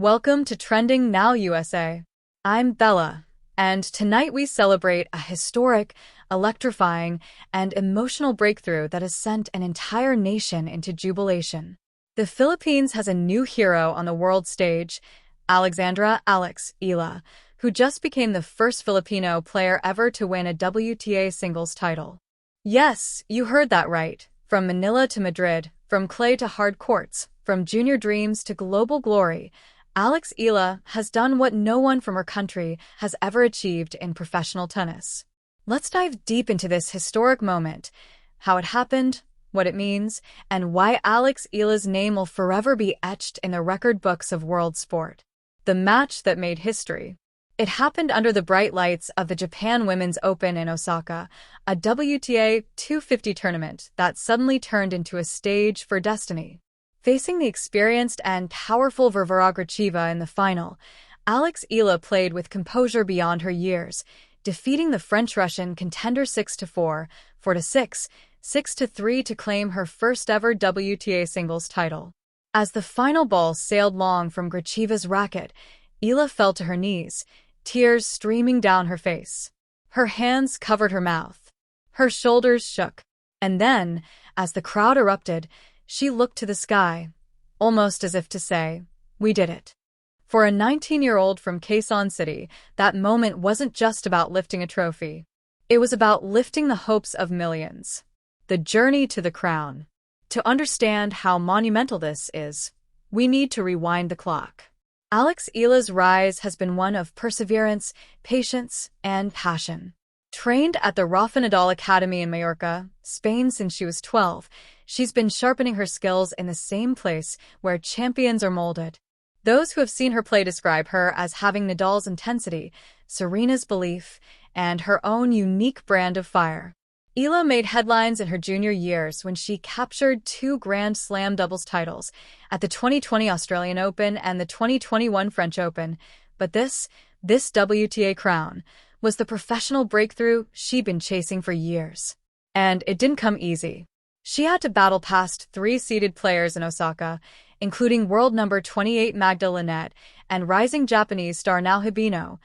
Welcome to Trending Now USA. I'm Bella, and tonight we celebrate a historic, electrifying, and emotional breakthrough that has sent an entire nation into jubilation. The Philippines has a new hero on the world stage, Alexandra Eala, who just became the first Filipino player ever to win a WTA singles title. Yes, you heard that right. From Manila to Madrid, from clay to hard courts, from junior dreams to global glory, Eala has done what no one from her country has ever achieved in professional tennis. Let's dive deep into this historic moment, how it happened, what it means, and why Eala's name will forever be etched in the record books of world sport. The match that made history. It happened under the bright lights of the Japan Women's Open in Osaka, a WTA 250 tournament that suddenly turned into a stage for destiny. Facing the experienced and powerful Varvara Gracheva in the final, Eala played with composure beyond her years, defeating the French-Russian contender 6-4, 4-6, 6-3 to claim her first-ever WTA singles title. As the final ball sailed long from Gracheva's racket, Eala fell to her knees, tears streaming down her face. Her hands covered her mouth. Her shoulders shook. And then, as the crowd erupted, she looked to the sky, almost as if to say, "We did it." For a 19-year-old from Quezon City, that moment wasn't just about lifting a trophy. It was about lifting the hopes of millions. The journey to the crown. To understand how monumental this is, we need to rewind the clock. Eala's rise has been one of perseverance, patience, and passion. Trained at the Rafa Nadal Academy in Mallorca, Spain since she was 12, she's been sharpening her skills in the same place where champions are molded. Those who have seen her play describe her as having Nadal's intensity, Serena's belief, and her own unique brand of fire. Eala made headlines in her junior years when she captured 2 Grand Slam doubles titles at the 2020 Australian Open and the 2021 French Open, but this WTA crown was the professional breakthrough she'd been chasing for years. And it didn't come easy. She had to battle past 3 seeded players in Osaka, including world number 28 Magda Linette and rising Japanese star Naoya Hibino,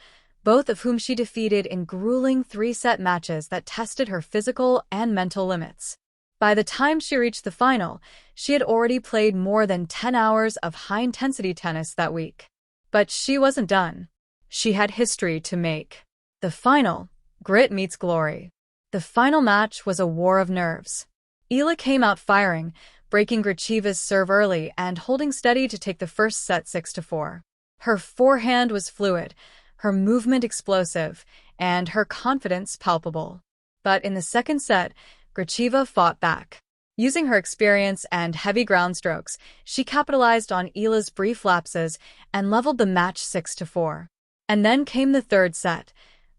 both of whom she defeated in grueling 3-set matches that tested her physical and mental limits. By the time she reached the final, she had already played more than 10 hours of high-intensity tennis that week. But she wasn't done. She had history to make. The final, grit meets glory. The final match was a war of nerves. Eala came out firing, breaking Gracheva's serve early and holding steady to take the first set 6-4. Her forehand was fluid, her movement explosive, and her confidence palpable. But in the second set, Gracheva fought back. Using her experience and heavy ground strokes, she capitalized on Eala's brief lapses and leveled the match 6-4. And then came the third set,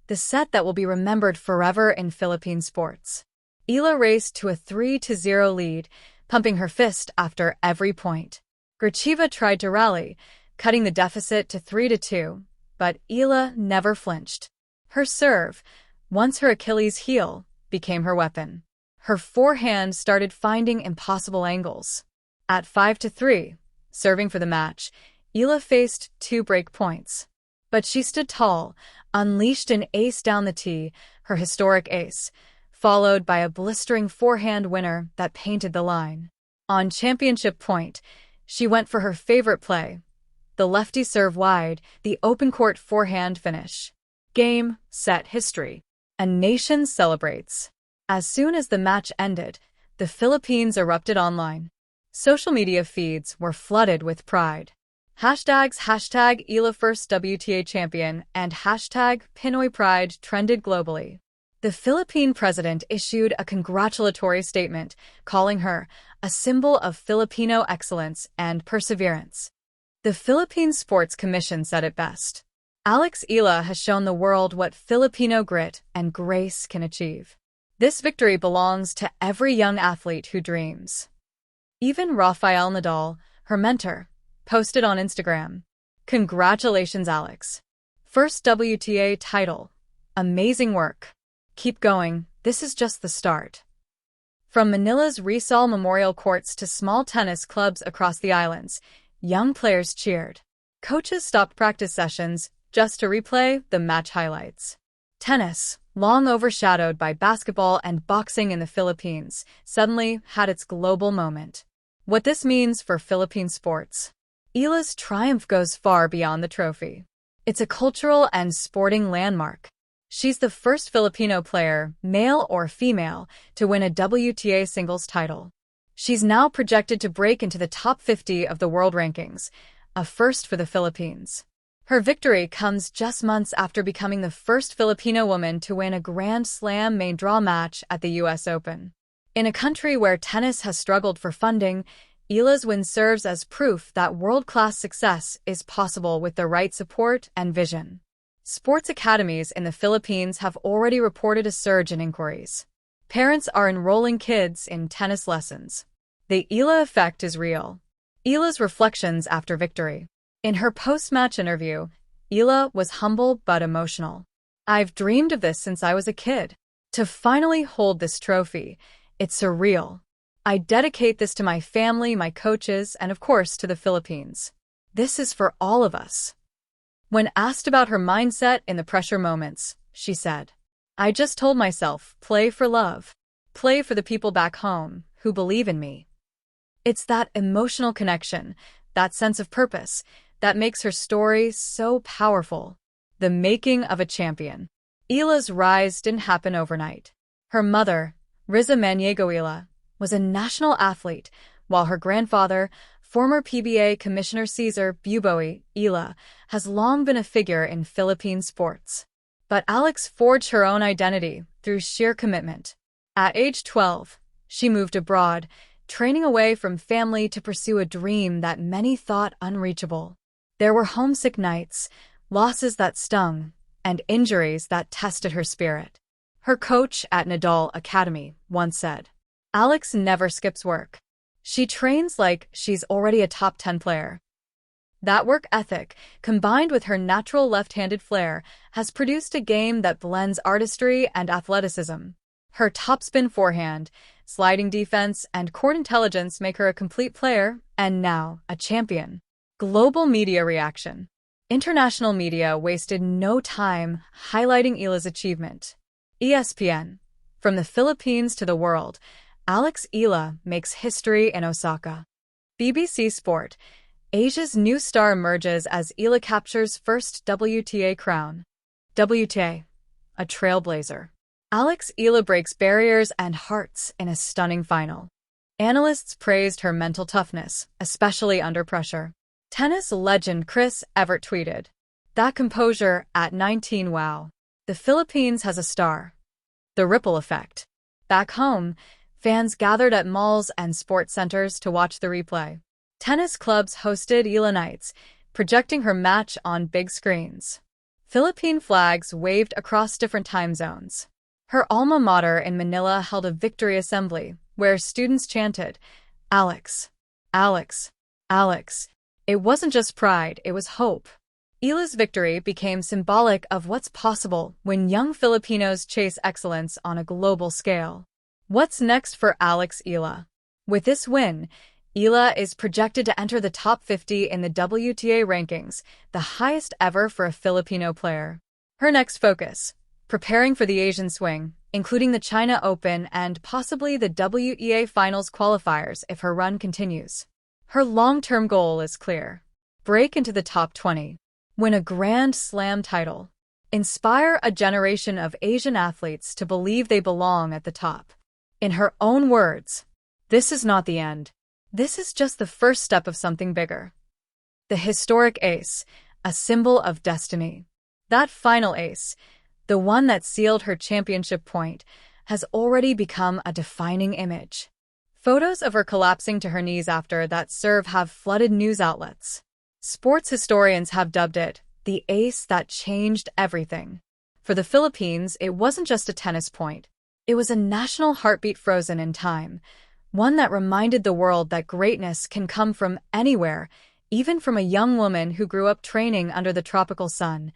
the set that will be remembered forever in Philippine sports. Eala raced to a 3-0 lead, pumping her fist after every point. Gracheva tried to rally, cutting the deficit to 3-2, but Eala never flinched. Her serve, once her Achilles heel, became her weapon. Her forehand started finding impossible angles. At 5-3, serving for the match, Eala faced 2 break points. But she stood tall, unleashed an ace down the tee, her historic ace, followed by a blistering forehand winner that painted the line. On championship point, she went for her favorite play, the lefty serve wide, the open court forehand finish. Game, set, history. A nation celebrates. As soon as the match ended, the Philippines erupted online. Social media feeds were flooded with pride. Hashtags #Eala First WTA Champion and #Pinoy Pride trended globally. The Philippine president issued a congratulatory statement, calling her a symbol of Filipino excellence and perseverance. The Philippine Sports Commission said it best. Eala has shown the world what Filipino grit and grace can achieve. This victory belongs to every young athlete who dreams. Even Rafael Nadal, her mentor, posted on Instagram, "Congratulations, Alex. First WTA title. Amazing work. Keep going, this is just the start." From Manila's Rizal Memorial Courts to small tennis clubs across the islands, young players cheered. Coaches stopped practice sessions just to replay the match highlights. Tennis, long overshadowed by basketball and boxing in the Philippines, suddenly had its global moment. What this means for Philippine sports. Eala's triumph goes far beyond the trophy. It's a cultural and sporting landmark. She's the first Filipino player, male or female, to win a WTA singles title. She's now projected to break into the top 50 of the world rankings, a first for the Philippines. Her victory comes just months after becoming the first Filipino woman to win a Grand Slam main draw match at the US Open. In a country where tennis has struggled for funding, Eala's win serves as proof that world-class success is possible with the right support and vision. Sports academies in the Philippines have already reported a surge in inquiries. Parents are enrolling kids in tennis lessons. The Eala effect is real. Eala's reflections after victory. In her post-match interview, Eala was humble but emotional. "I've dreamed of this since I was a kid. To finally hold this trophy, it's surreal. I dedicate this to my family, my coaches, and of course to the Philippines. This is for all of us." When asked about her mindset in the pressure moments, she said, "I just told myself, play for love. Play for the people back home who believe in me." It's that emotional connection, that sense of purpose, that makes her story so powerful. The making of a champion. Eala's rise didn't happen overnight. Her mother, Riza Maniego Eala, was a national athlete, while her grandfather, former PBA Commissioner Cesar Buboy Eala, has long been a figure in Philippine sports. But Alex forged her own identity through sheer commitment. At age 12, she moved abroad, training away from family to pursue a dream that many thought unreachable. There were homesick nights, losses that stung, and injuries that tested her spirit. Her coach at Nadal Academy once said, "Alex never skips work. She trains like she's already a top 10 player." That work ethic, combined with her natural left-handed flair, has produced a game that blends artistry and athleticism. Her topspin forehand, sliding defense, and court intelligence make her a complete player, and now, a champion. Global media reaction. International media wasted no time highlighting Eala's achievement. ESPN. From the Philippines to the world, Alex Eala makes history in Osaka. BBC Sport. Asia's new star emerges as Eala captures first WTA crown. WTA. A trailblazer. Alex Eala breaks barriers and hearts in a stunning final. Analysts praised her mental toughness, especially under pressure. Tennis legend Chris Evert tweeted, "That composure at 19, wow. The Philippines has a star." The ripple effect. Back home, fans gathered at malls and sports centers to watch the replay. Tennis clubs hosted Eala nights, projecting her match on big screens. Philippine flags waved across different time zones. Her alma mater in Manila held a victory assembly, where students chanted, "Alex, Alex, Alex." It wasn't just pride, it was hope. Eala's victory became symbolic of what's possible when young Filipinos chase excellence on a global scale. What's next for Alex Eala? With this win, Eala is projected to enter the top 50 in the WTA rankings, the highest ever for a Filipino player. Her next focus, preparing for the Asian swing, including the China Open and possibly the WTA Finals qualifiers if her run continues. Her long-term goal is clear. Break into the top 20. Win a Grand Slam title. Inspire a generation of Asian athletes to believe they belong at the top. In her own words, "This is not the end. This is just the first step of something bigger." The historic ace, a symbol of destiny. That final ace, the one that sealed her championship point, has already become a defining image. Photos of her collapsing to her knees after that serve have flooded news outlets. Sports historians have dubbed it the ace that changed everything. For the Philippines, it wasn't just a tennis point. It was a national heartbeat frozen in time, one that reminded the world that greatness can come from anywhere, even from a young woman who grew up training under the tropical sun,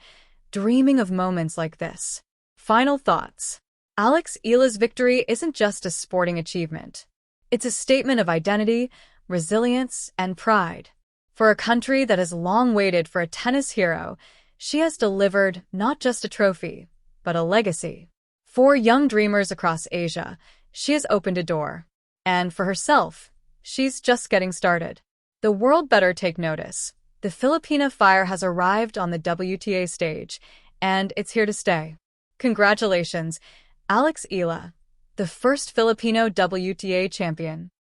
dreaming of moments like this. Final thoughts. Alex Eala's victory isn't just a sporting achievement. It's a statement of identity, resilience, and pride. For a country that has long waited for a tennis hero, she has delivered not just a trophy, but a legacy. For young dreamers across Asia, she has opened a door. And for herself, she's just getting started. The world better take notice. The Filipina fire has arrived on the WTA stage, and it's here to stay. Congratulations, Eala, the first Filipino WTA champion.